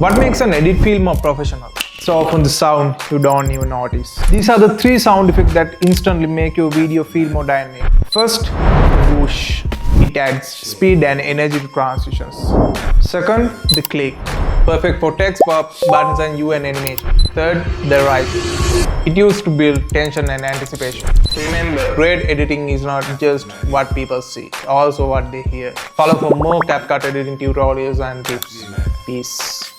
What makes an edit feel more professional? So often the sound you don't even notice. These are the 3 sound effects that instantly make your video feel more dynamic. First, whoosh. It adds speed and energy to transitions. Second, the click. Perfect for text, buttons and UI animation. Third, the rise. It used to build tension and anticipation. Remember, great editing is not just what people see, also what they hear. Follow for more CapCut editing tutorials and tips. Peace.